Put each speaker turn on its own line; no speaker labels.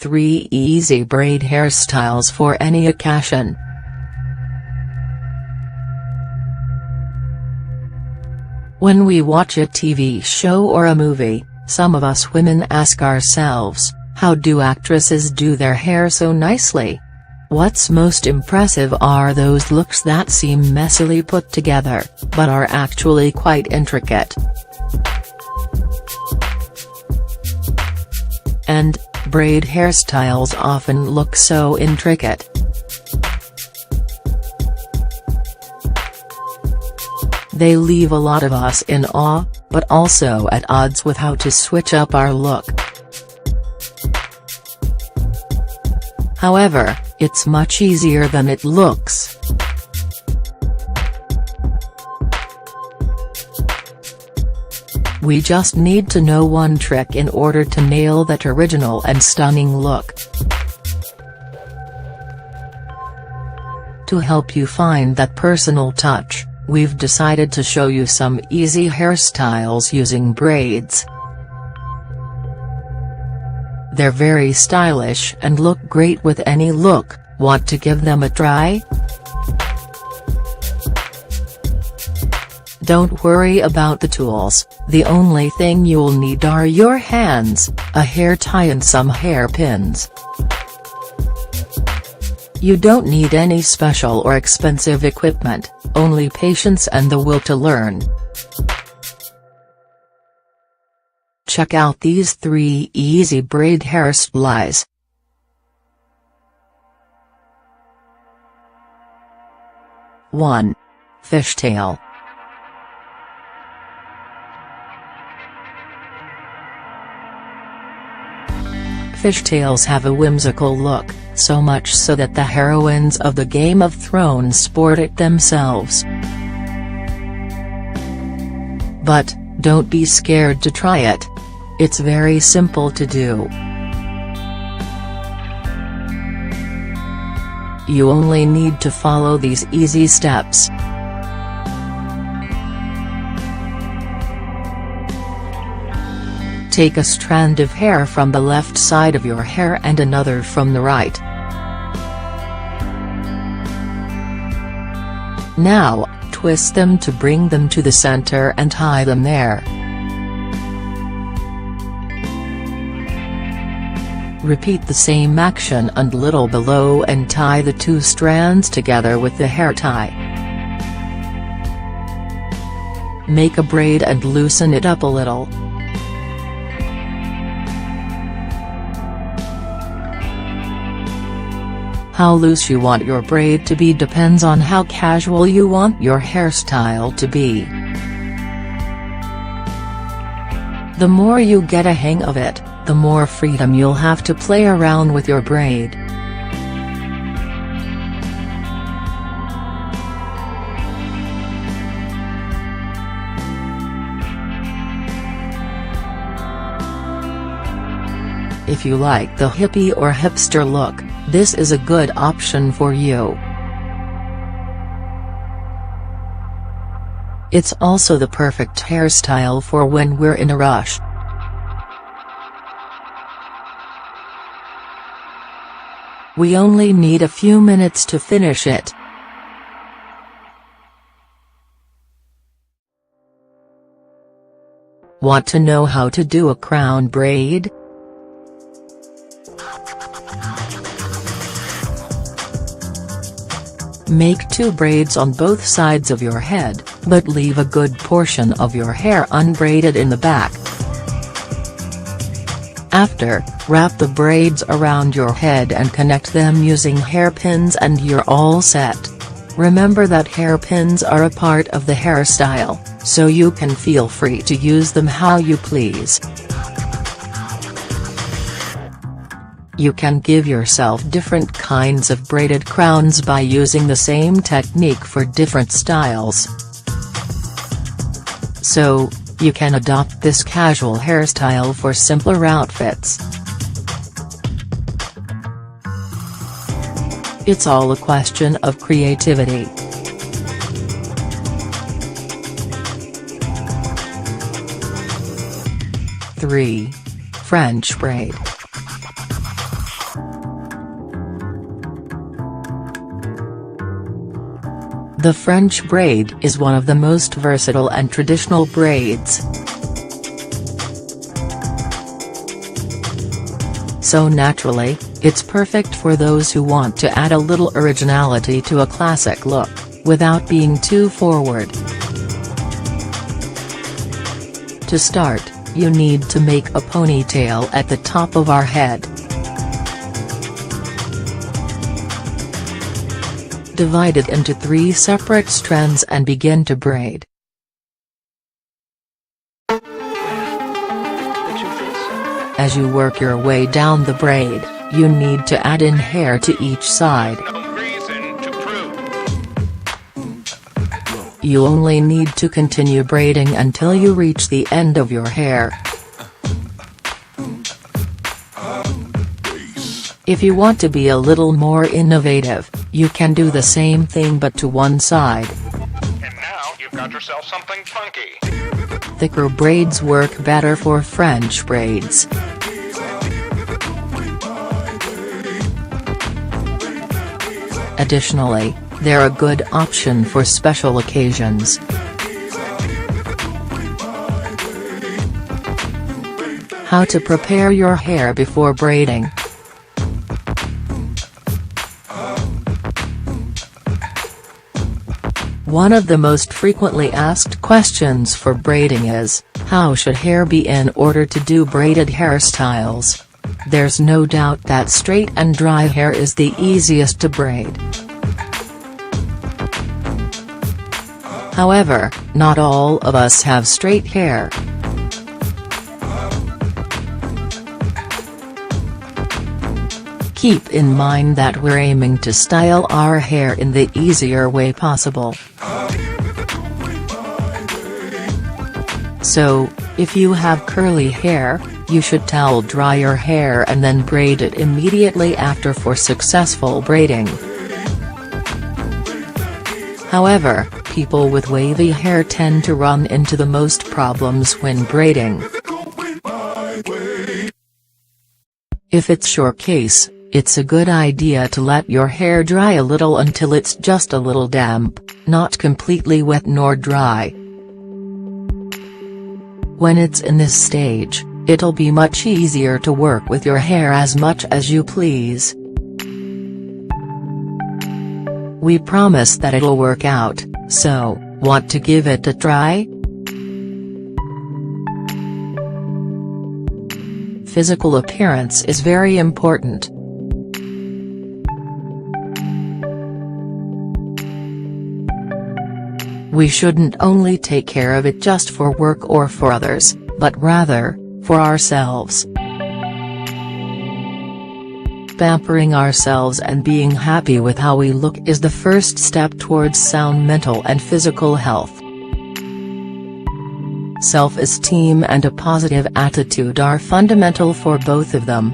3 easy braid hairstyles for any occasion. When we watch a TV show or a movie, some of us women ask ourselves, how do actresses do their hair so nicely? What's most impressive are those looks that seem messily put together, but are actually quite intricate. And braid hairstyles often look so intricate. They leave a lot of us in awe, but also at odds with how to switch up our look. However, it's much easier than it looks. We just need to know one trick in order to nail that original and stunning look. To help you find that personal touch, we've decided to show you some easy hairstyles using braids. They're very stylish and look great with any look. Want to give them a try? Don't worry about the tools, the only thing you'll need are your hands, a hair tie and some hairpins. You don't need any special or expensive equipment, only patience and the will to learn. Check out these 3 easy braid hairstyles. One. Fishtail. Fishtails have a whimsical look, so much so that the heroines of the Game of Thrones sport it themselves. But, don't be scared to try it. It's very simple to do. You only need to follow these easy steps. Take a strand of hair from the left side of your hair and another from the right. Now, twist them to bring them to the center and tie them there. Repeat the same action and little below and tie the 2 strands together with the hair tie. Make a braid and loosen it up a little. How loose you want your braid to be depends on how casual you want your hairstyle to be. The more you get a hang of it, the more freedom you'll have to play around with your braid. If you like the hippie or hipster look, this is a good option for you. It's also the perfect hairstyle for when we're in a rush. We only need a few minutes to finish it. Want to know how to do a crown braid? Make 2 braids on both sides of your head, but leave a good portion of your hair unbraided in the back. After, wrap the braids around your head and connect them using hairpins and you're all set. Remember that hairpins are a part of the hairstyle, so you can feel free to use them how you please. You can give yourself different kinds of braided crowns by using the same technique for different styles. So, you can adopt this casual hairstyle for simpler outfits. It's all a question of creativity. 3. French braid. The French braid is one of the most versatile and traditional braids. So naturally, it's perfect for those who want to add a little originality to a classic look, without being too forward. To start, you need to make a ponytail at the top of our head. Divide it into 3 separate strands and begin to braid. As you work your way down the braid, you need to add in hair to each side. You only need to continue braiding until you reach the end of your hair. If you want to be a little more innovative, you can do the same thing but to one side.
And now you've got yourself something funky.
Thicker braids work better for French braids. Additionally, they're a good option for special occasions. How to prepare your hair before braiding. One of the most frequently asked questions for braiding is, how should hair be in order to do braided hairstyles? There's no doubt that straight and dry hair is the easiest to braid. However, not all of us have straight hair. Keep in mind that we're aiming to style our hair in the easier way possible. So, if you have curly hair, you should towel dry your hair and then braid it immediately after for successful braiding. However, people with wavy hair tend to run into the most problems when braiding. If it's your case, it's a good idea to let your hair dry a little until it's just a little damp, not completely wet nor dry. When it's in this stage, it'll be much easier to work with your hair as much as you please. We promise that it'll work out, so, want to give it a try? Physical appearance is very important. We shouldn't only take care of it just for work or for others, but rather, for ourselves. Pampering ourselves and being happy with how we look is the first step towards sound mental and physical health. Self-esteem and a positive attitude are fundamental for both of them.